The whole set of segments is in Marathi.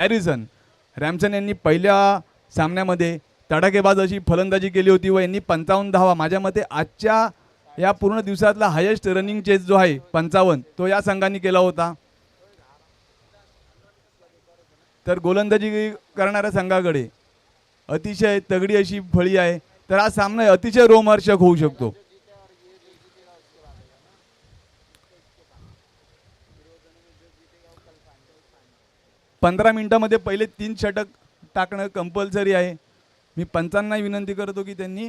हॅरिसन. रॅमसन यांनी पहिल्या सामन्यामध्ये तडाखेबाज अशी फलंदाजी केली होती व यांनी 55 धावा, माझ्या मते आजच्या या पूर्ण दिवसातला हायेस्ट रनिंग चेस जो आहे 55 तो या संघाने केला होता. तर गोलंदाजी करणाऱ्या संघाकडे अतिशय तगडी अशी फळी आहे. तर हा सामना अतिशय रोमहर्षक होऊ शकतो. पंधरा मिनिटांमध्ये पहिले 3 षटक टाकणं कंपल्सरी आहे. मी पंचांना विनंती करतो की त्यांनी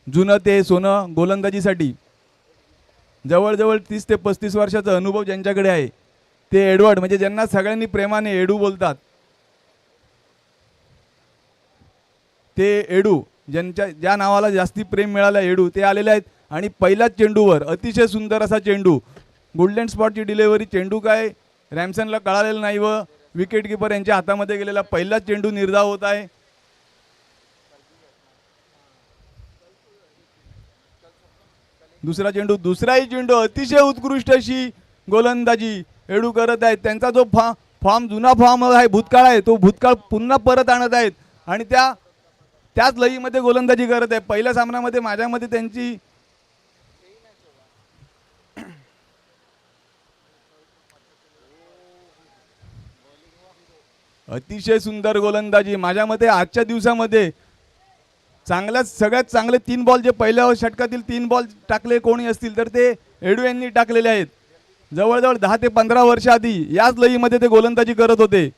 जुनं ते सोनं गोलंदाजीसाठी जवळजवळ 30 ते 35 वर्षाचा अनुभव ज्यांच्याकडे आहे ते एडवर्ड, म्हणजे ज्यांना सगळ्यांनी प्रेमाने एडू बोलतात, ते एडू, ज्या नावाला जास्ती प्रेम मिळालं एडू, ते आलेले आहेत. आणि पहिल्याच चेंडूवर अतिशय सुंदर असा चेंडू, गोल्डन स्पॉटची डिलिव्हरी, चेंडू काय रॅमसनला कळालेलं नाही व विकेट किपर यांच्या हातामध्ये गेलेला पहिलाच चेंडू निर्धाव होत आहे. दुसरा चेंडू, दुसराही चेंडू, अतिशय उत्कृष्ट अशी गोलंदाजी एडू करत आहेत. त्यांचा जो फॉर्म जुना फॉर्म आहे, भूतकाळ आहे, तो भूतकाळ पुन्हा परत आणत आहेत आणि त्याच लयीमध्ये गोलंदाजी करत आहे. पहिल्या सामन्यामध्ये माझ्या मते त्यांची अतिशय सुंदर गोलंदाजी, माझ्या मते आजच्या दिवसामध्ये सगळ्यात चांगले 3 बॉल जे पहिल्या षटकातील 3 बॉल टाकले कोणी असतील तर ते एडू यांनी टाकलेले आहेत. जवळजवळ 10 ते 15 वर्ष आधी याच लयीमध्ये ते गोलंदाजी करत होते.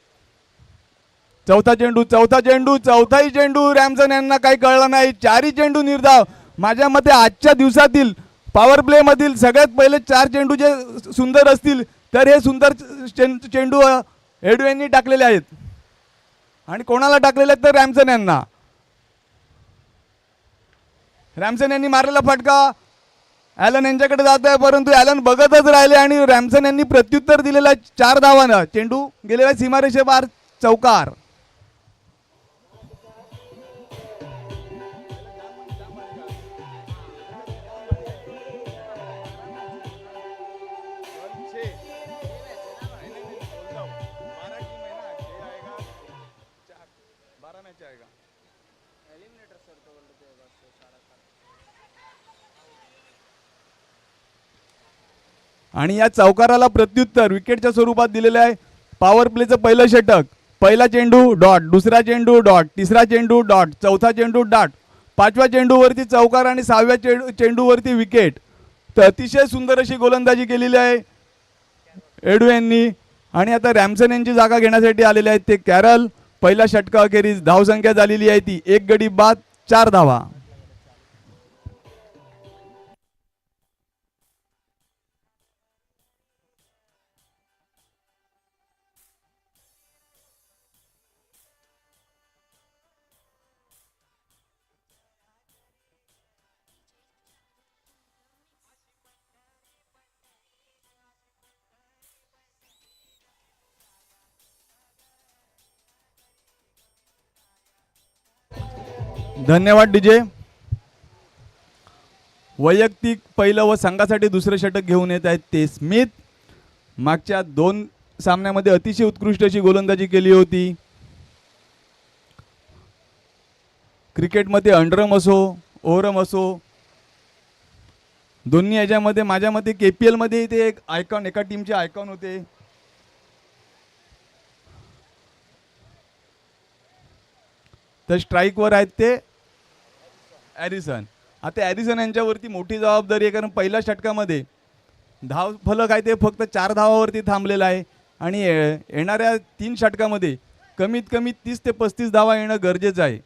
चौथाही चेंडू रॅमसन यांना काही कळलं नाही. 4ही चेंडू निर्धाव. माझ्या मते आजच्या दिवसातील पॉवर प्ले मधील सगळ्यात पहिले 4 चेंडू जे सुंदर असतील तर हे सुंदर चेंडू एडू यांनी टाकलेले आहेत. आणि कोणाला टाकलेले आहेत तर रॅमसन यांना. रॅमसन यांनी मारलेला फटका ॲलन यांच्याकडे जात आहे, परंतु ॲलन बघतच राहिले आणि रॅमसन यांनी प्रत्युत्तर दिलेला 4 धावांना. चेंडू गेलेल्या सीमारेषेबाहेर, चौकार. आणि या चौकाराला प्रत्युत्तर विकेटच्या स्वरूपात दिलेले आहे. पॉवर प्लेचं पहिलं षटक, पहिला चेंडू डॉट, दुसरा चेंडू डॉट, तिसरा चेंडू डॉट, चौथा चेंडू डॉट, 5व्या चेंडूवरती चौकार आणि 6व्या चेंडूवरती विकेट. तर अतिशय सुंदर अशी गोलंदाजी केलेली आहे एडू यांनी. आणि आता रॅमसन यांची जागा घेण्यासाठी आलेले आहेत ते कॅरल. पहिल्या षटकाअखेरीस धावसंख्या झालेली आहे ती 1 गडी बाद 4 धावा. धन्यवाद डीजे. वैयक्तिक पहिलं व संघासाठी दुसरं षटक घेऊन येत आहेत ते स्मिथ. मागच्या 2 सामन्यामध्ये अतिशय उत्कृष्ट अशी गोलंदाजी केली होती. क्रिकेटमध्ये अंडरम असो ओव्हरम असो दोन्ही याच्यामध्ये माझ्या मते KPL मध्ये ते एक आयकॉन, एका टीमचे आयकॉन होते. तर स्ट्राईकवर आहेत ते हॅरिसन. आता हॅरिसन यांच्यावरती मोठी जबाबदारी आहे, कारण पहिल्या षटकामध्ये धाव फलक आहे ते फक्त 4 धावावरती थांबलेला आहे आणि येणाऱ्या 3 षटकामध्ये कमीत कमी 30 ते 35 धावा येणं गरजेचं आहे.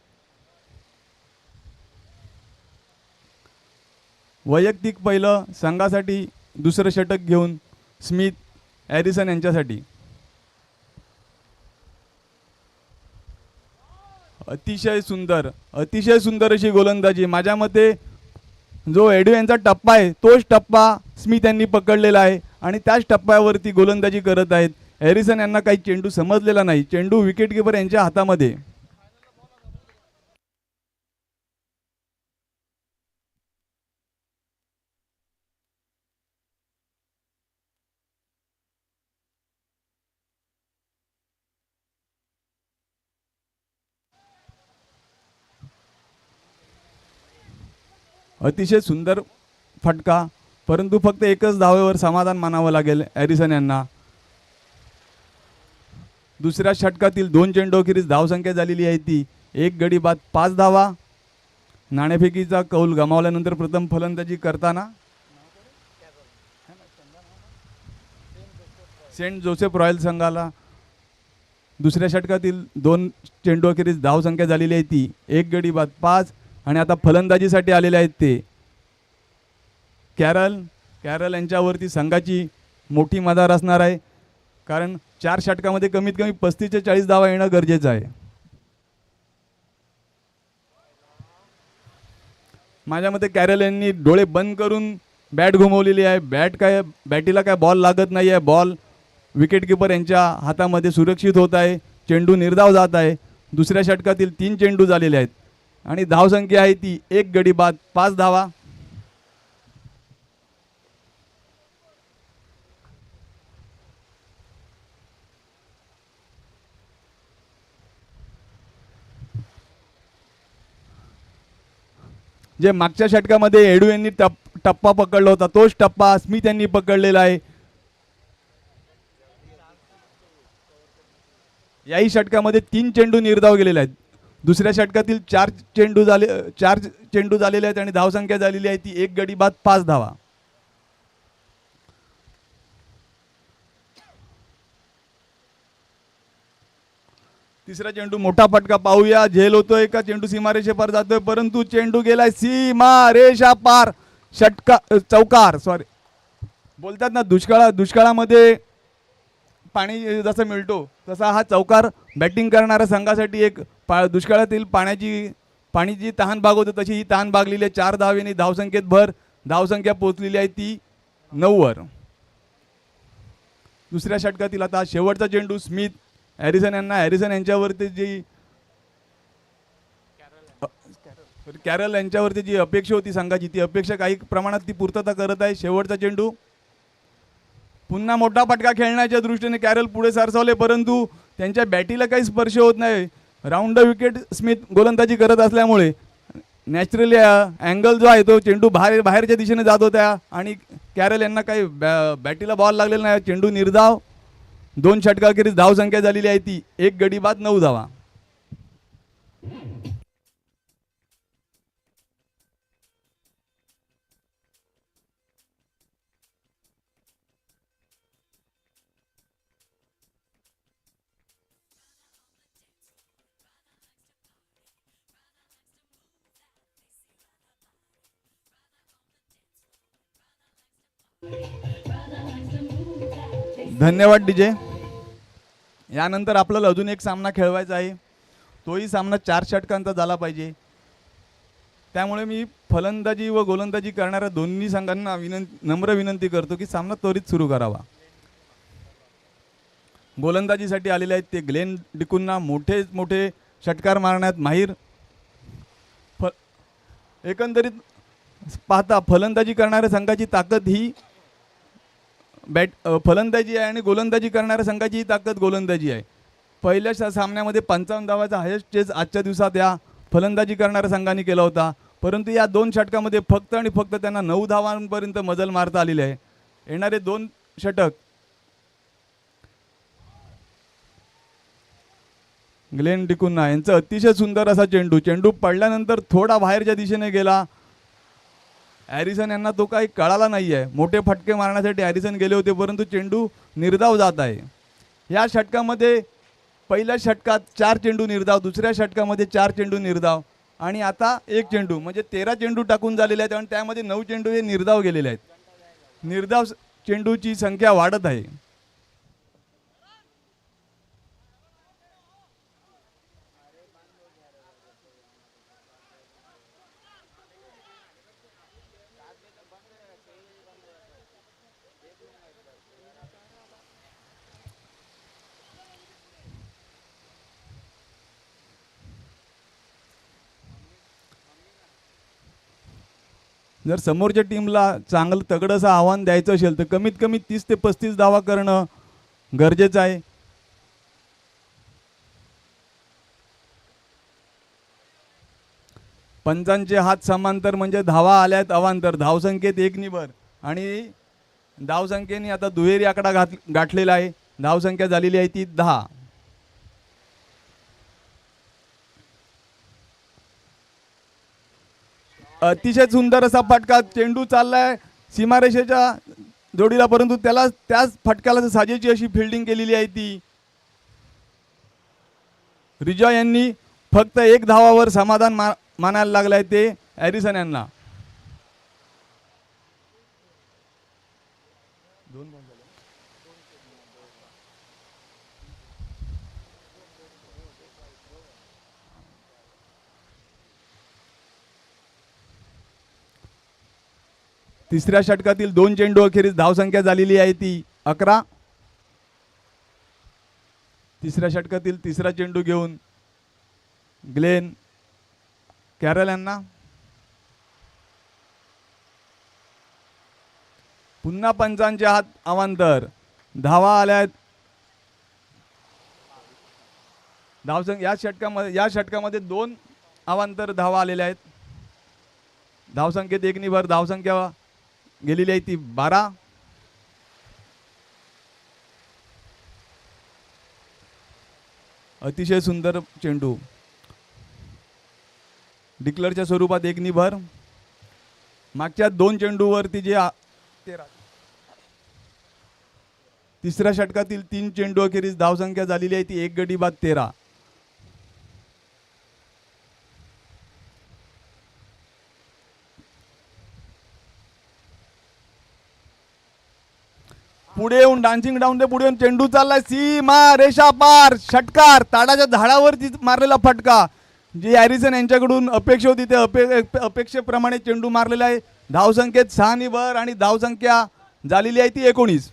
वैयक्तिक पहिलं, संघासाठी दुसरं षटक घेऊन स्मिथ हॅरिसन यांच्यासाठी. अतिशय सुंदर अशी गोलंदाजी. माझ्या मते जो एडू यांचा टप्पा आहे तोच टप्पा स्मिथ यांनी पकडलेला आहे आणि त्याच टप्प्यावरती गोलंदाजी करत आहेत. हॅरिसन यांना काही चेंडू समजलेला नाही. चेंडू विकेटकीपर यांच्या हातामध्ये. अतिशय सुंदर फटका, परंतु फक्त एकच धावेवर समाधान मानावं लागेल हॅरिसन यांना. दुसऱ्या षटकातील 2 चेंडू अखेरीस धावसंख्या झालेली आहे ती 1 गडी बाद 5 धावा. नाणेफेकीचा कौल गमावल्यानंतर प्रथम फलंदाजी करताना सेंट जोसेफ रॉयल संघाला दुसऱ्या षटकातील 2 चेंडू अखेरीस धावसंख्या झालेली आहे ती 1 गडी बाद 5. आणि आता फलंदाजीसाठी आलेले आहेत ते कॅरल यांच्यावरती संघाची मोठी मदार असणार आहे, कारण 4 षटकामध्ये कमीत कमी 35 ते 40 धावा येणं गरजेचं आहे. माझ्या मते कॅरल यांनी डोळे बंद करून बॅट घुमवलेली आहे. बॅटीला काय बॉल लागत नाही आहे. बॉल विकेटकीपर यांच्या हातामध्ये सुरक्षित होत आहे. चेंडू निर्धाव जात आहे. दुसऱ्या षटकातील 3 चेंडू झालेले आहेत आणि धावसंख्या आहे ती 1 गडी बाद 5 धावा. जे मागच्या षटकामध्ये एडू यांनी टप्पा पकडला होता तोच टप्पा स्मिथ यांनी पकडलेला आहे. याही षटकामध्ये 3 चेंडू निर्धाव गेलेले आहेत. दुसऱ्या षटकातील 4 चेंडू झालेले आहेत आणि धावसंख्या झालेली आहे ती 1 गडी बाद 5 धावा. तिसरा चेंडू मोठा फटका पाहूया. झेल होतोय का चेंडू सीमारेषेपार जातोय, परंतु चेंडू गेलाय सीमारेषा पार. चौकार बोलतात ना, दुष्काळामध्ये पाणी जसं मिळतो तसा हा चौकार बॅटिंग करणाऱ्या संघासाठी एक दुष्काळातील पाण्याची तहान भागवतो तशी ही तहान भागलेली आहे. 4 धावेने धावसंख्येत भर. धावसंख्या पोहोचलेली आहे ती 9 वर. दुसऱ्या षटकातील आता शेवटचा चेंडू स्मिथ हॅरिसन यांच्यावरती कॅरल यांच्यावरती जी अपेक्षा होती संघाची ती अपेक्षा काही प्रमाणात ती पूर्तता करत आहे. शेवटचा चेंडू पुन्हा मोठा फटका खेळण्याच्या दृष्टीने कॅरल पुढे सरसावले, परंतु त्यांच्या बॅटीला काही स्पर्श होत नाही. राऊंड द विकेट स्मिथ गोलंदाजी करत असल्यामुळे नॅचरली अँगल जो आहे तो चेंडू बाहेरच्या दिशेने जात होता आणि कॅरल यांना काही बॅटीला बॉल लागलेला नाही. चेंडू निर्धाव. 2 षटकाखेरीस धावसंख्या झालेली आहे ती 1 गडी बाद 9 धावा. धन्यवाद डीजे. यानंतर आपल्याला अजून एक सामना खेळवायचा आहे. तोही सामना 4 षटकांचा झाला पाहिजे. त्यामुळे मी फलंदाजी व गोलंदाजी करणाऱ्या दोन्ही संघांना नम्र विनंती करतो की सामना त्वरित सुरू करावा. गोलंदाजीसाठी आलेले आहेत ते ग्लेन डिकुन्ना, मोठे षटकार मारण्यात माहीर. एकंदरीत पाहता फलंदाजी करणाऱ्या संघाची ताकद ही फलंदाजी आहे आणि गोलंदाजी करणाऱ्या संघाची ही ताकद गोलंदाजी आहे. पहिल्या सामन्यामध्ये 55 धावाचा हायेस्ट चेस आजच्या दिवसात या फलंदाजी करणाऱ्या संघाने केला होता, परंतु या 2 षटकामध्ये फक्त आणि फक्त त्यांना 9 धावांपर्यंत मजल मारता आलेली आहे. येणारे 2 षटक ग्लेन डिकुन्ना यांचा अतिशय सुंदर असा चेंडू पडल्यानंतर थोडा बाहेरच्या दिशेने गेला. हॅरिसन यांना तो काही कळाला नाही आहे. मोठे फटके मारण्यासाठी हॅरिसन गेले होते, परंतु चेंडू निर्धाव जात आहे. या षटकामध्ये पहिल्या षटकात 4 चेंडू निर्धाव, दुसऱ्या षटकामध्ये 4 चेंडू निर्धाव आणि आता 1 चेंडू म्हणजे 13 चेंडू टाकून झालेले आहेत आणि त्यामध्ये 9 चेंडू हे निर्धाव गेलेले आहेत. निर्धाव चेंडूची संख्या वाढत आहे. जर समोरच्या टीमला चांगलं तगडं असं आव्हान द्यायचं असेल तर कमीत कमी 30 ते 35 धावा करणं गरजेचं आहे. पंचांचे हात समांतर म्हणजे धावा आल्यात अवांतर. धावसंख्येत 1 नि भर आणि धावसंख्येने आता दुहेरी आकडा गाठलेला आहे. धावसंख्या झालेली आहे ती 10. अतिशय सुंदर असा फटका. चेंडू चाललाय सीमारेषेच्या जोडीला, परंतु त्याला त्याच फटक्याला साजेची अशी फिल्डिंग केलेली आहे ती. रिजा यांनी फक्त 1 धावावर समाधान मानायला लागलाय ते हॅरिसन यांना. तिसऱ्या षटकातील 2 चेंडू अखेरीस धावसंख्या झालेली आहे ती 11. तिसऱ्या षटकातील तिसरा चेंडू घेऊन ग्लेन कॅरल यांना. पुन्हा पंचांचे हात अवांतर. धावा आल्यात. धावसंख्या या षटकामध्ये 2 अवांतर धावा आलेल्या आहेत. धावसंख्येत 1 नि भर. धावसंख्या गेलेली आहे ती 12. अतिशय सुंदर चेंडू. डिक्लरच्या स्वरूपात 1 नि भर. मागच्या 2 चेंडूवरती जे 13. तिसऱ्या षटकातील 3 चेंडू अखेरीस धावसंख्या झालेली आहे ती 1 गडी बाद 13. पुढे येऊन डान्सिंग डाऊन दे. पुढे येऊन चेंडू चाललाय सीमा रेषा पार. षटकार. ताडाच्या झाडावरती मारलेला फटका. जी हॅरिसन यांच्याकडून अपेक्षा होती ते अपेक्षेप्रमाणे चेंडू मारलेला आहे. धावसंख्येत 6 नि भर आणि धावसंख्या झालेली आहे ती 19.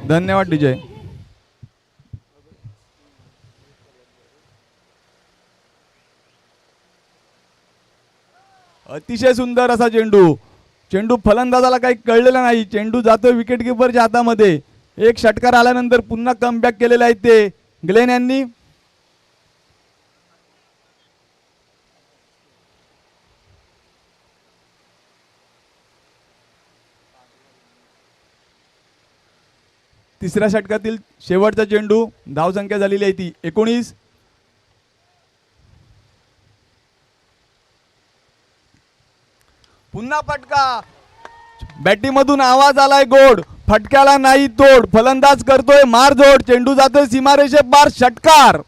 धन्यवाद विजय. अतिशय सुंदर असा चेंडू. चेंडू फलंदाजाला काही कळलेला नाही. चेंडू जातोय विकेट किपरच्या हातामध्ये. एक षटकार आल्यानंतर पुन्हा कमबॅक केलेला आहे ते ग्लेन यांनी. तिसऱ्या षटकातील शेवटचा चेंडू. धावसंख्या झालेली आहे ती 19. पुन्हा फटका. बॅटिंगमधून आवाज आलाय गोड. फटक्याला नाही तोड. फलंदाज करतोय मारझोड. चेंडू जातोय सीमारेषे पार. षटकार.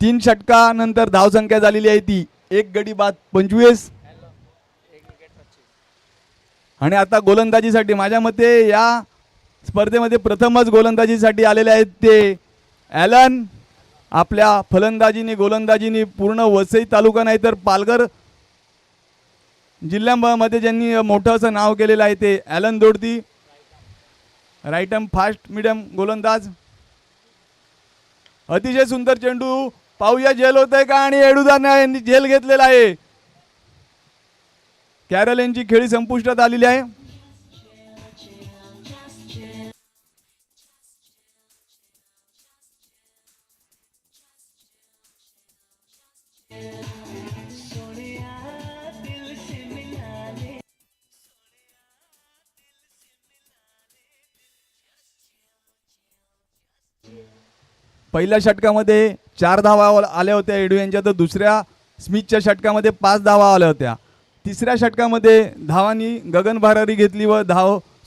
तीन षटकानंतर धावसंख्या झालेली आहे ती 1 गडी बाद 25. आणि आता गोलंदाजीसाठी माझ्या मते या स्पर्धेमध्ये प्रथमच गोलंदाजीसाठी आलेले आहेत ते ॲलन. आपल्या फलंदाजीने गोलंदाजीने पूर्ण वसई तालुका नाही तर पालघर जिल्ह्यामध्ये ज्यांनी मोठं असं नाव केलेलं आहे ते ॲलन दोडती. राईट आर्म फास्ट मीडियम गोलंदाज. अतिशय सुंदर चेंडू. पाहूया झेल होत आहे का. आणि एडुदाना यांनी झेल घेतलेला आहे. कॅरल यांची खेळी संपुष्टात आलेली आहे. पहिल्या षटकामध्ये 4 धावा आल्या होत्या एडू यांच्या, तर दुसऱ्या स्मिथच्या षटकामध्ये 5 धावा आल्या होत्या. तिसऱ्या षटकामध्ये धावांनी गगन भरारी घेतली व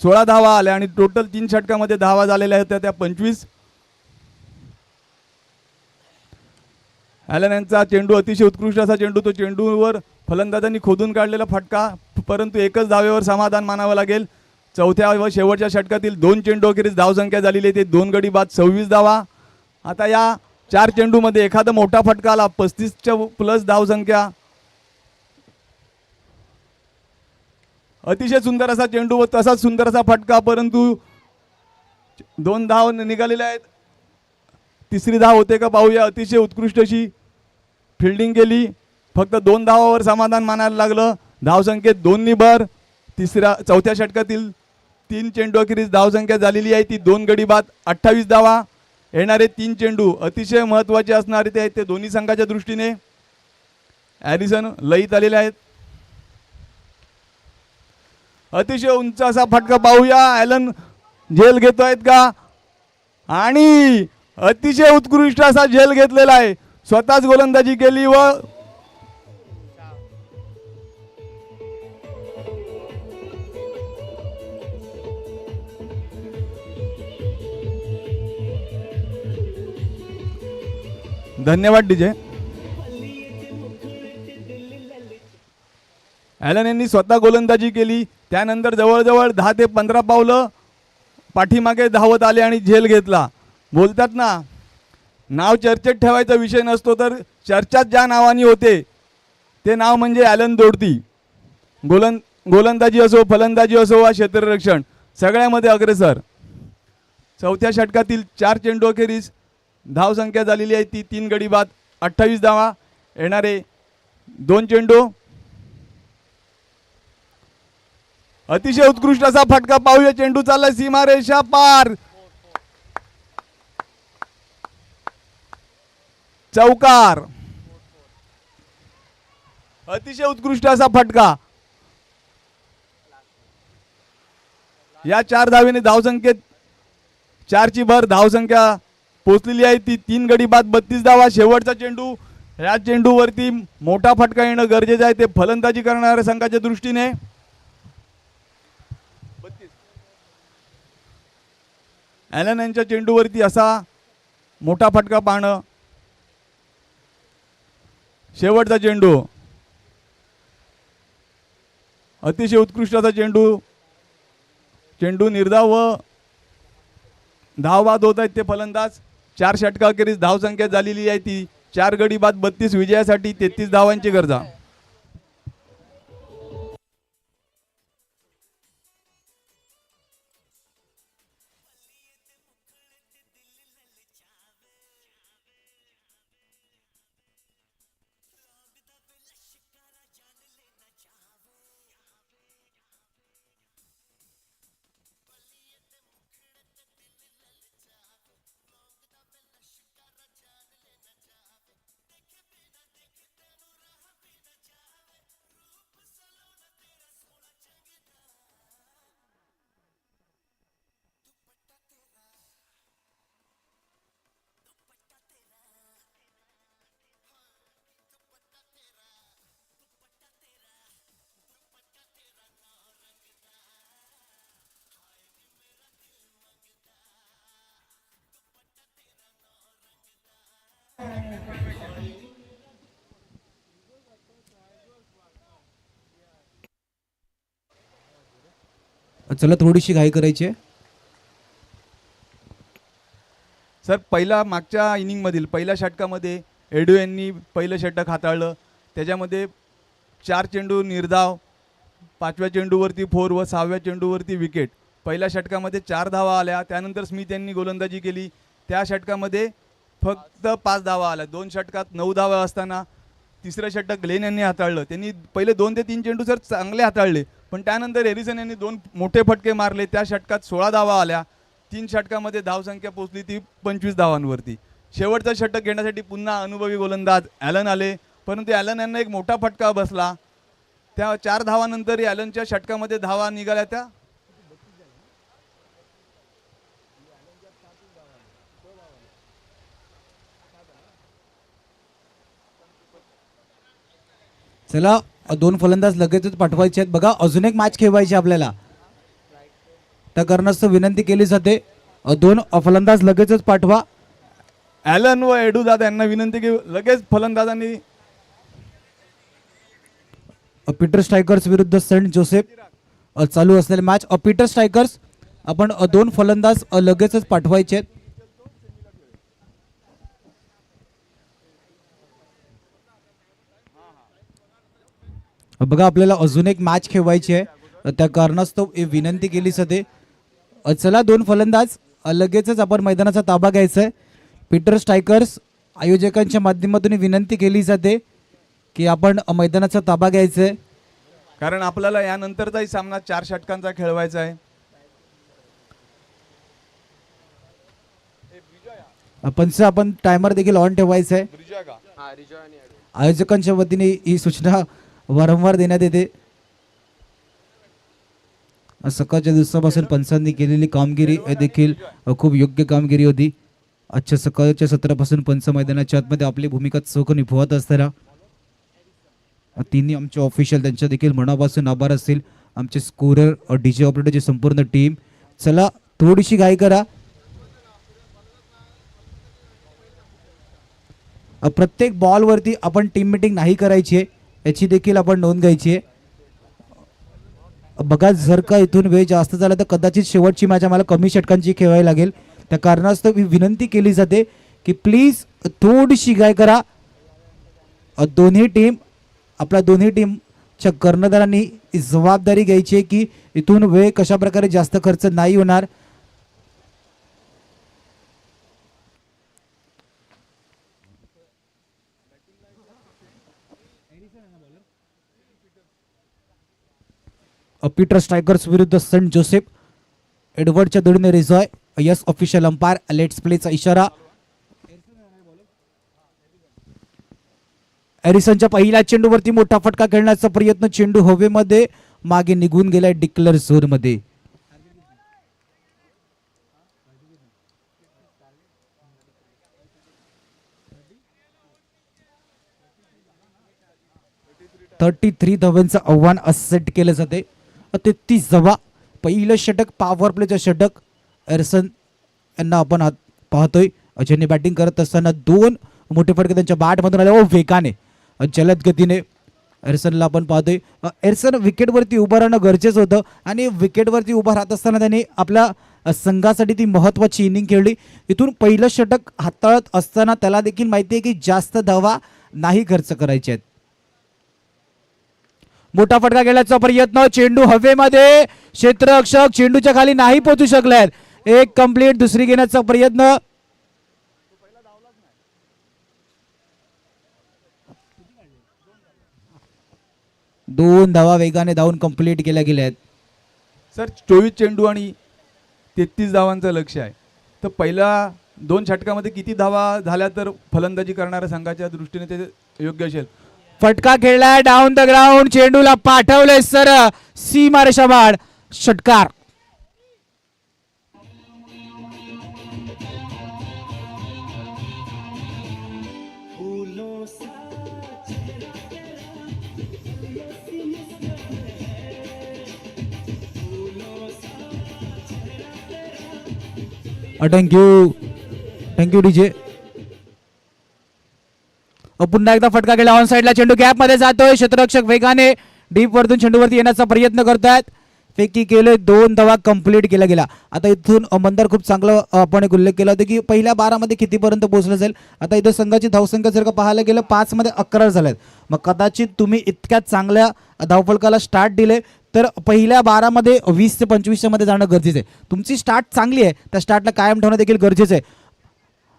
16 धावा आल्या आणि टोटल 3 षटकामध्ये धावा झालेल्या होत्या त्या 25. ॲलन यांचा चेंडू अतिशय उत्कृष्ट असा चेंडू. तो चेंडूवर फलंदाजांनी खोदून काढलेला फटका, परंतु एकच धावेवर समाधान मानावं लागेल. चौथ्या व शेवटच्या षटकातील 2 चेंडू अखेरीस धावसंख्या झालेली आहे ते 2 गडी बाद 26 धावा. आता या 4 चेंडूमध्ये एखादा मोठा फटका आला 35च्या प्लस धावसंख्या अतिशय सुंदर असा चेंडू व तसाच सुंदर असा फटका, परंतु 2 धाव निघालेले आहेत. तिसरी धाव होते का पाहूया. अतिशय उत्कृष्ट अशी फिल्डिंग केली. फक्त 2 धावावर समाधान मानायला लागलं. धावसंख्येत 2 भर. चौथ्या षटकातील 3 चेंडू अखेरीस धावसंख्या झालेली आहे ती 2 गडी बाद 28 धावा. येणारे 3 चेंडू अतिशय महत्त्वाचे असणारे ते आहेत ते दोन्ही संघाच्या दृष्टीने. ॲरिसन लयीत आलेले आहेत. अतिशय उंच असा फटका पाहूया. ॲलन झेल घेतोयत का आणि अतिशय उत्कृष्ट असा झेल घेतलेला आहे. स्वतःच गोलंदाजी केली व धन्यवाद डीजे. ॲलन यांनी स्वतः गोलंदाजी केली. त्यानंतर जवळजवळ 10 ते 15 पावलं पाठीमागे धावत आले आणि झेल घेतला. बोलतात ना, नाव चर्चेत ठेवायचा विषय नसतो, तर चर्चात ज्या नावाने होते ते नाव म्हणजे ॲलन दोडती. गोलंदाजी असो, फलंदाजी असो वा क्षेत्ररक्षण सगळ्यामध्ये अग्रेसर. चौथ्या षटकातील 4 चेंडू अखेरीस धावसंख्या झालेली आहे ती 3 गडी बाद 28 धावा. येणारे 2 चेंडू. अतिशय उत्कृष्ट असा फटका पाहूया. चेंडू चालला सीमारेषा पार. चौकार. अतिशय उत्कृष्ट असा फटका. या 4 धावेने धावसंख्येत 4ची भर धावसंख्या पोचलेली आहे ती 3 गडी बाद 32 धावा. शेवटचा चेंडू. या चेंडूवरती मोठा फटका येणं गरजेचं आहे ते फलंदाजी करणाऱ्या संघाच्या दृष्टीने. ॲलन यांच्या चेंडूवरती असा मोठा फटका पाहणं. शेवटचा चेंडू. अतिशय उत्कृष्ट असा चेंडू. चेंडू निर्धाव व धावबाद होत आहेत ते फलंदाज. 4 षटकाखेरीस धावसंख्या झालेली आहे ती 4 गडी बाद 32. विजयासाठी 33 धावांची गरजा. चला थोडीशी घाई करायची आहे. सर, मागच्या इनिंगमधील पहिल्या षटकामध्ये एडू यांनी पहिलं षटक हाताळलं. त्याच्यामध्ये 4 चेंडू निर्धाव, 5व्या चेंडूवरती 4 व 6व्या चेंडूवरती विकेट. पहिल्या षटकामध्ये 4 धावा आल्या. त्यानंतर स्मिथ यांनी गोलंदाजी केली. त्या षटकामध्ये फक्त 5 धावा आल्या. 2 षटकात 9 धावा असताना तिसरं षटक ग्लेन यांनी हाताळलं. त्यांनी पहिले 2 ते 3 चेंडू सर चांगले हाताळले, पण त्यानंतर हॅरिसन यांनी 2 मोठे फटके मारले. त्या षटकात 16 धावा आल्या. 3 षटकामध्ये धावसंख्या पोचली ती 25 धावांवरती. शेवटचं षटक घेण्यासाठी पुन्हा अनुभवी गोलंदाज ॲलन आले, परंतु ॲलन यांना एक मोठा फटका बसला. त्या 4 धावानंतर ॲलनच्या षटकामध्ये धावा निघाल्या त्या चला 2 फलंदाज लगेचच पाठवायचे आहेत. बघा अजून एक मॅच खेळवायची आपल्याला, त्या कारणास्तव विनंती केली जाते 2 फलंदाज लगेचच पाठवा. ॲलन व एडू दादा यांना विनंती की लगेच फलंदाजांनी. पीटर स्ट्रायकर्स विरुद्ध सेंट जोसेफ चालू असलेले मॅच. पीटर स्ट्रायकर्स आपण 2 फलंदाज लगेचच पाठवायचे आहेत. बघा आपल्याला अजून एक मॅच खेळवायची आहे. त्या कारणास्तव विनंती केली जाते चला दोन फलंदाज लगेचच आपण मैदानाचा ताबा घ्यायचा आहे. पीटर स्ट्रायकर्स आयोजकांच्या माध्यमातून विनंती केली जाते की आपण मैदानाचा ताबा घ्यायचा आहे. कारण आपल्याला यानंतरचाही सामना 4 षटकांचा खेळवायचा आहे. आपण टायमर देखील ऑन ठेवायचा आहे. आयोजकांच्या वतीने ही सूचना वारंवार देण्यात येते. सकाळच्या दिवसापासून पंचांनी केलेली कामगिरी देखील खूप योग्य कामगिरी होती. आजच्या सकाळच्या सत्रापासून पंच मैदानाच्या आतमध्ये आपली भूमिका चोख निभवत असताना तिन्ही आमचे ऑफिशियल त्यांच्या देखील मनापासून आभार असतील. आमचे स्कोरर डीजे ऑपरेटरची संपूर्ण टीम. चला थोडीशी घाई करा. प्रत्येक बॉलवरती आपण टीम मीटिंग नाही करायची आहे याची देखील आपण नोंद घ्यायची आहे. बघा जर का इथून वेळ जास्त झाला तर कदाचित शेवटची मॅच आम्हाला कमी षटकांची खेळावी लागेल. त्या कारणास्तव विनंती केली जाते की प्लीज थोडीशी घाई करा. दोन्ही टीमच्या कर्णधारांनी जबाबदारी घ्यायची आहे की इथून वेळ कशा प्रकारे जास्त खर्च नाही होणार. पीटर स्ट्रायकर्स विरुद्ध सेंट जोसेफ. एडवर्डच्या जोडीने रिझॉय. यस ऑफिशियल अंपायर लेट्स प्लेचा इशारा. एरिसनच्या पहिल्या चेंडूवरती मोठा फटका खेळण्याचा प्रयत्न. चेंडू हवेमध्ये मागे निघून गेलाय डिक्लेअर झोन मध्ये. .33 धावांचं आव्हान सेट केलं जाते. 33 धावा. पहिलं षटक पॉवर प्लेचं षटक. एरिसन यांना आपण पाहतोय ज्यांनी बॅटिंग करत असताना दोन मोठे फटके त्यांच्या बॅटमधून आले वेगाने जलद गतीने. एरिसनला आपण पाहतोय. एरिसन विकेटवरती उभं राहणं गरजेचं होतं आणि विकेटवरती उभं राहत असताना त्यांनी आपल्या संघासाठी ती महत्त्वाची इनिंग खेळली. इथून पहिलं षटक हाताळत असताना त्याला देखील माहिती आहे की जास्त धावा नाही खर्च करायचे आहेत. मोठा फटका खेळण्याचा प्रयत्न. चेंडू हवेमध्ये. क्षेत्ररक्षक चेंडूच्या खाली नाही पोहोचू शकलेत. एक कंप्लीट. दुसरी घेण्याचा प्रयत्न. दोन धावा वेगाने धावून कंप्लीट केल्या गेल्या आहेत. सर 24 चेंडू आणि 33 धावांचं लक्ष आहे. तर पहिल्या 2 षटकामध्ये किती धावा झाल्या तर फलंदाजी करणाऱ्या संघाच्या दृष्टीने ते योग्य असेल. फटका खेळलाय डाऊन द ग्राउंड. चेंडूला पाठवलंय सर सीमा रेषाबाड. षटकार. Thank you DJ. पुन्हा एकदा फटका गेला ऑन साइडला. चेंडू गॅप मध्ये जातोय. क्षेत्ररक्षक वेगाने डीप वरतून चेंडूवरती येण्याचा प्रयत्न करतायत. फेकी केले. 2 धावा कंप्लीट केला गेला. आता इथून मंदार खूप चांगलं आपण एक उल्लेख केला होता की पहिल्या 12 मध्ये कितीपर्यंत पोहोचलं जाईल. आता इथं संघाची धावसंख्या जर का पाहायला गेलं 5 मध्ये 11 झाल्यात. मग कदाचित तुम्ही इतक्या चांगल्या धावफलकाला स्टार्ट दिले तर पहिल्या 12 मध्ये 20 ते 25 मध्ये जाणं गरजेचं आहे. तुमची स्टार्ट चांगली आहे त्या स्टार्टला कायम ठेवणं देखील गरजेचं आहे.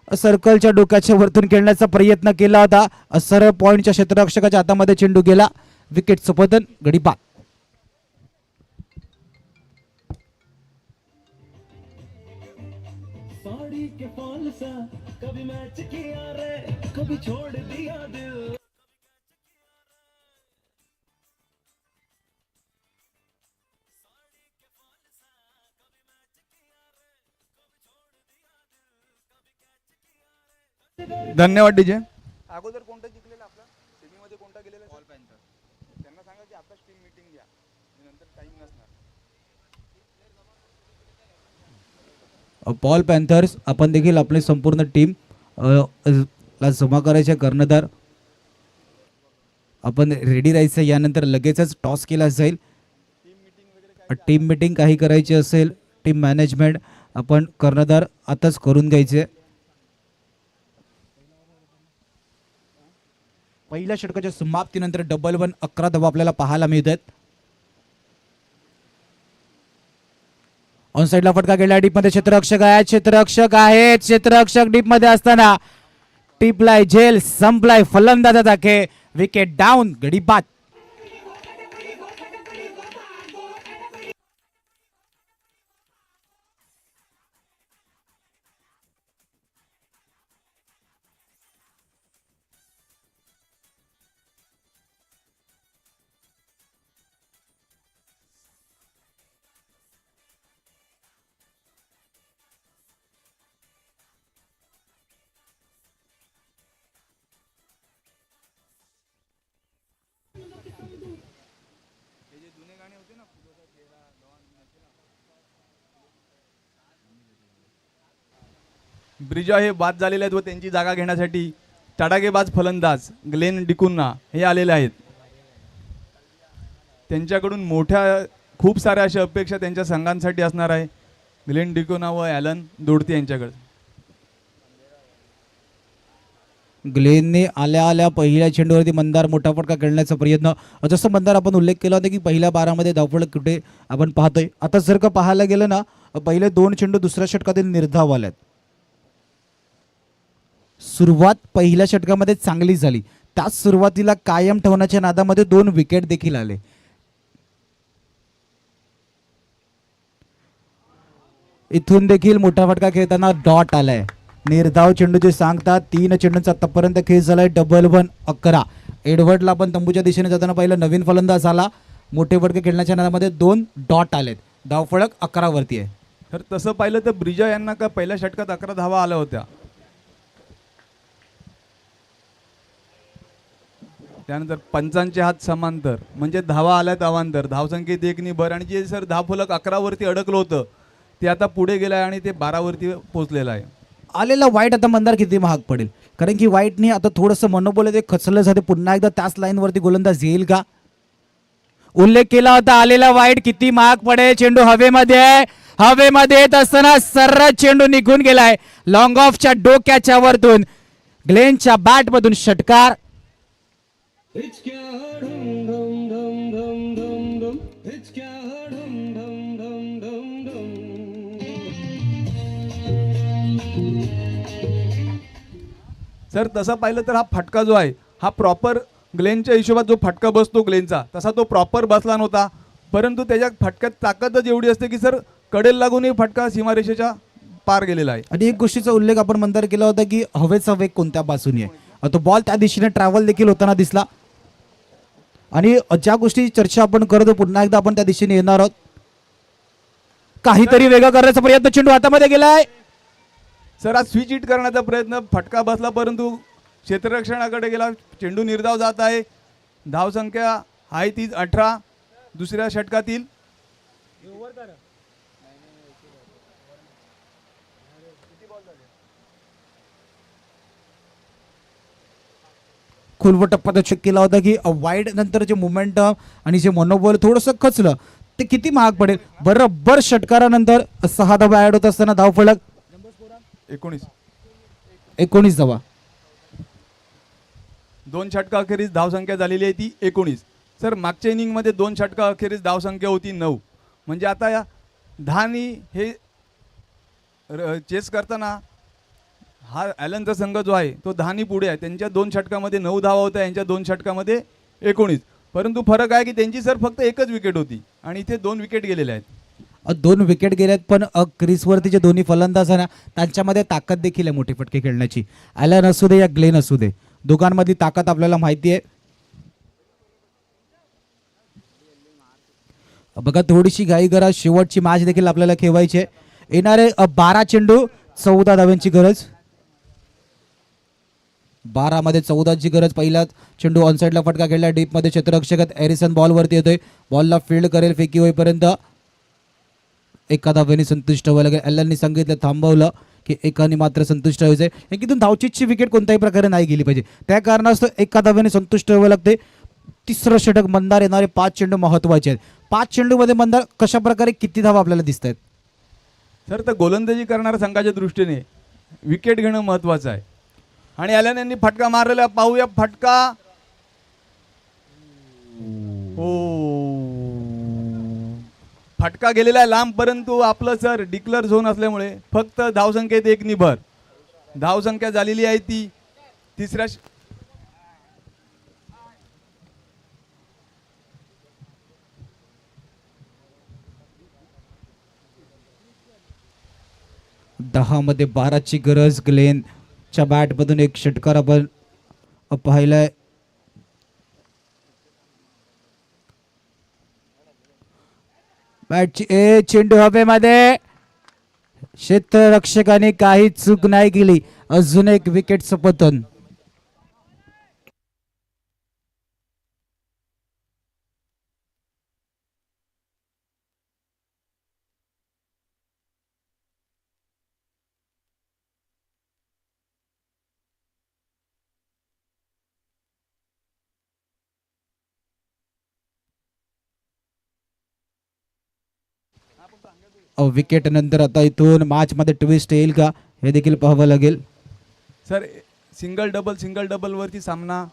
सर्कलच्या डोक्याच्या वरतून खेळण्याचा प्रयत्न केला होता. सरळ पॉइंटच्या क्षेत्ररक्षकाच्या हातामध्ये चेंडू गेला. विकेटचं पतन. गडी बाद. धन्यवाद डीजे. अगोदर कोणता जिंकलेला आपला सेमीमध्ये कोणता गेलेला पॉल पॅन्थर. त्यांना सांगा की आताच टीम मीटिंग घ्या नंतर टाइम नसणार. पॉल पॅन्थर्स आपण देखील आपली संपूर्ण टीम ला जमा करायचे. कर्णधार आपण रेडी राहायचं. यानंतर लगेचच टॉस केला जाईल. टीम मीटिंग काही करायची असेल टीम मॅनेजमेंट आपण कर्णधार आताच करून घ्यायचे. पहिल्या षटकाच्या समाप्तीनंतर डबल 1 11 धावा आपल्याला पाहायला मिळत आहेत. ऑन साईडला फटका गेला डीप मध्ये क्षेत्ररक्षक डीप मध्ये असताना टिपलाय झेल संपलाय फलंदाजाचा खेळ विकेट डाऊन गडी बाद. ब्रिजा हे बाद झालेले आहेत व त्यांची जागा घेण्यासाठी तडाखेबाज फलंदाज ग्लेन डिकुन्ना हे आलेले आहेत. त्यांच्याकडून खूप साऱ्या अशा अपेक्षा त्यांच्या संघांसाठी असणार आहे. ग्लेन डिकुन्ना व ॲलन दोडते यांच्याकडे. ग्लेनने आल्या आल्या पहिल्या चेंडूवरती मंदार मोठा फटका खेळण्याचा प्रयत्न. जसं मंदार आपण उल्लेख केला होता की पहिल्या 12 मध्ये धावफलक कुठे आपण पाहतोय. आता जर का पाहायला गेलं ना पहिले 2 चेंडू दुसऱ्या षटकातील निर्धाव आल्यात. सुरुवात पहिल्या षटकामध्ये चांगली झाली, त्याच सुरुवातीला कायम ठेवण्याच्या नादामध्ये 2 विकेट देखील आले. इथून देखील मोठा फटका खेळताना डॉट आलाय. निर्धाव चेंडू जे सांगतात 3 चेंडूंचा आतापर्यंत खेळ झालाय. डबल 1 11. एडवर्डला पण तंबूच्या दिशेने जाताना पहिला नवीन फलंदाज आला. मोठे फटके खेळण्याच्या नादामध्ये 2 डॉट आलेत. धावफलक 11 वरती आहे. तर तसं पाहिलं तर ब्रिजा यांना का पहिल्या षटकात 11 धावा आल्या होत्या. त्यानंतर पंचांचे हात समांतर म्हणजे धावा आल्यात अवांतर. धावसंख्येत 1 नि भर आणि जे सर धावफलक 11 वरती अडकलं होतं ते आता पुढे गेलं आहे आणि ते 12 वरती पोहोचलेलं आहे. आलेला वाईट आता मंदार किती महाग पडेल, कारण की वाईटने आता थोडंसं मनोबल ते खचलं जाते. पुन्हा एकदा त्याच लाईनवरती गोलंदाज येईल का? उल्लेख केला होता आलेला वाईट किती महाग पडेल. चेंडू हवेमध्ये येत असताना सर्रास चेंडू निघून गेलाय. लॉंग ऑफच्या डोक्याच्या वरतून ग्लेनच्या बॅट मधून षटकार. सर तसं पाहिलं तर हा फटका जो आहे हा प्रॉपर ग्लेनच्या हिशोबात जो फटका बसतो ग्लेनचा तसा तो प्रॉपर बसला नव्हता. परंतु त्याच्या फटक्यात ताकदच एवढी असते की सर कडेल लागूनही फटका सीमारेषेच्या पार गेलेला आहे. आणि एक गोष्टीचा उल्लेख आपण मंदार केला होता की हवेचा वेग कोणत्या बाजूने आहे. तो बॉल त्या दिशेने ट्रॅव्हल देखील होताना दिसला. आणि ज्या गोष्टी चर्चा आपण करतो पुन्हा एकदा आपण त्या दिशेने येणार आहोत. काहीतरी वेगळं करण्याचा प्रयत्न चेंडू हातामध्ये गेलाय. सर आज स्विच हिट करण्याचा प्रयत्न फटका बसला परंतु क्षेत्ररक्षणाकडे गेला. चेंडू निर्धाव जात आहे. धावसंख्या आहे ती 18 दुसऱ्या षटकातील. खोलवर टप्प्यात चेक केला होता की वाईड नंतर जे मोमेंटम आणि जे मनोबल थोडंसं खचलं ते किती महाग पडेल. बरोबर षटकारानंतर 6 धावा ऍड होत असताना धावफलक 19 धावा. 2 षटका अखेरीस धावसंख्या झालेली आहे ती 19. सर मागच्या इनिंगमध्ये 2 षटका अखेरीस धावसंख्या होती 9. म्हणजे आता या 10 हे चेस करताना हा ॲलनचा संघ जो आहे तो 10 पुढे आहे. त्यांच्या 2 षटकामध्ये 9 धावा होत्या, यांच्या 2 षटकामध्ये 19. परंतु फरक आहे की त्यांची सर फक्त एकच विकेट होती आणि इथे 2 विकेट गेलेल्या आहेत. 2 विकेट गेल्यात पण क्रीजवरती जे दोन्ही फलंदाज आहे ना त्यांच्यामध्ये ताकद देखील आहे मोठे फटके खेळण्याची. ॲलन असू दे या ग्लेन असू दे दोघांमधली ताकद आपल्याला माहिती आहे. बघा थोडीशी घाई करा, शेवटची मॅच देखील आपल्याला खेळवायची आहे. येणारे 12 चेंडू 14 धाव्यांची गरज. 12 मध्ये 14ची गरज. पहिला चेंडू ऑनसाईडला फटका खेळला डीप मध्ये क्षेत्ररक्षकात एरिसन बॉलवरती येतोय. बॉलला फील्ड करेल फेकी होईपर्यंत एका धावेने संतुष्ट व्हायला लागेल. ॲलननी सांगितलं थांबवलं की एकाने मात्र संतुष्ट व्हायचंय. एकीतून धावचीची विकेट कोणत्याही प्रकारे नाही गेली पाहिजे. त्या कारणास्तव एका धावेने संतुष्ट व्हावं लागते. तिसरं षटक मंदार येणारे 5 चेंडू महत्वाचे आहेत. 5 चेंडूमध्ये मंदार कशा प्रकारे किती धावा आपल्याला दिसत आहेत. सर तर गोलंदाजी करणाऱ्या संघाच्या दृष्टीने विकेट घेणं महत्वाचं आहे. आणि ॲलन यांनी फटका मारलेला पाहूया. फटका हो फटका गेलेला आहे लांब, परंतु आपलं सर डिक्लेअर झोन असल्यामुळे फक्त धावसंख्येत एक निभर धावसंख्या झालेली आहे ती तिसऱ्या 10 मध्ये 12ची गरज. ग्लेनच्या बॅटमधून एक षटकार आपण पाहिलाय. बॅटची चेंडू हवेमध्ये. क्षेत्ररक्षकाने काही चूक नाही केली. अजून एक विकेटचं पतन. विकेट नंतर आता इथून मॅच मध्ये ट्विस्ट येईल का हे देखील पाहावं लागेल. सर सिंगल डबल वरती सामना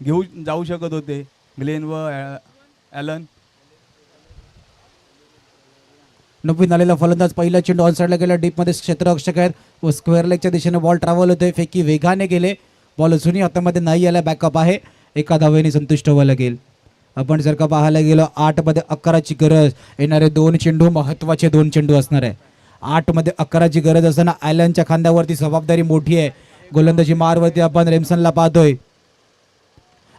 घेऊ जाऊ शकत होते ग्लेन व ॲलन. नवीन आलेला फलंदाज पहिला चेंडू ऑन साईडला गेला. डीप मध्ये क्षेत्ररक्षक आहेत व स्क्वेअर लेगच्या दिशेने बॉल ट्रॅव्हल होते. फेकी वेगाने गेले. बॉल अजूनही हातामध्ये नाही आला. बॅकअप आहे. एका धावेने संतुष्ट व्हावं लागेल. आपण जर का पाहायला गेलो 8 मध्ये 11ची गरज. येणारे 2 चेंडू महत्वाचे 2 चेंडू असणार आहे. 8 मध्ये 11ची गरज असताना ॲलनच्या खांद्यावरती जबाबदारी मोठी आहे. गोलंदाजी मारवरती आपण रेमसनला पाहतोय.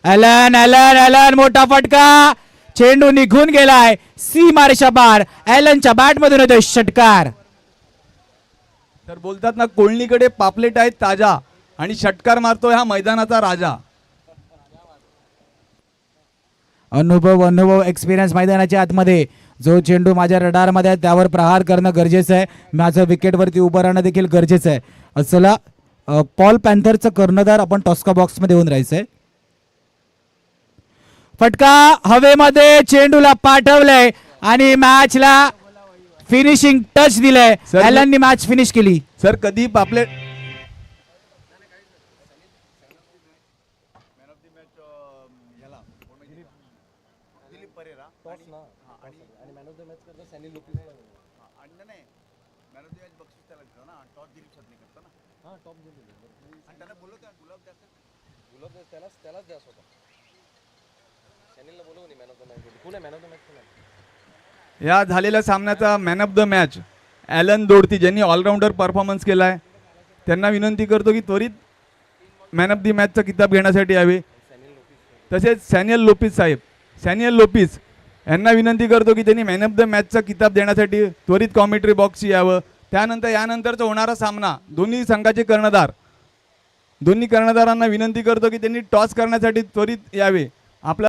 ॲलन ॲलन ॲलन मोठा फटका. चेंडू निघून गेलाय सी मारेच्या बार. ॲलनच्या बॅट मधून येतोय षटकार. तर बोलतात ना कोळणीकडे पापलेट आहेत ताजा आणि षटकार मारतोय हा मैदानाचा राजा. अनुभव एक्सपिरियन्स मैदानाच्या आतमध्ये. जो चेंडू माझ्या रडारमध्ये आहे त्यावर प्रहार करणं गरजेचं आहे. माझं विकेटवरती उभं राहणं देखील गरजेचं आहे. असला पॉल पॅन्थरचं कर्णधार आपण टॉस्का बॉक्स मध्ये येऊन राहायचंय. फटका हवेमध्ये चेंडूला पाठवलंय आणि मॅचला फिनिशिंग टच दिलंय. सर, ॲलननी मॅच फिनिश केली. सर कधी पापलेट या झालेल्या सामन्याचा man of the match Alan दोडती ज्यांनी ऑलराऊंडर परफॉर्मन्स केला आहे त्यांना विनंती करतो की त्वरित मॅन ऑफ द मॅचचा किताब घेण्यासाठी यावे. तसेच सॅनियल लोपिस यांना विनंती करतो की त्यांनी मॅन ऑफ द मॅचचा किताब देण्यासाठी त्वरित कॉमेंट्री बॉक्सची यावं. त्यानंतर यानंतरचा होणारा सामना दोन्ही संघाचे कर्णधारांना विनंती करतो की त्यांनी टॉस करण्यासाठी त्वरित यावे. आपला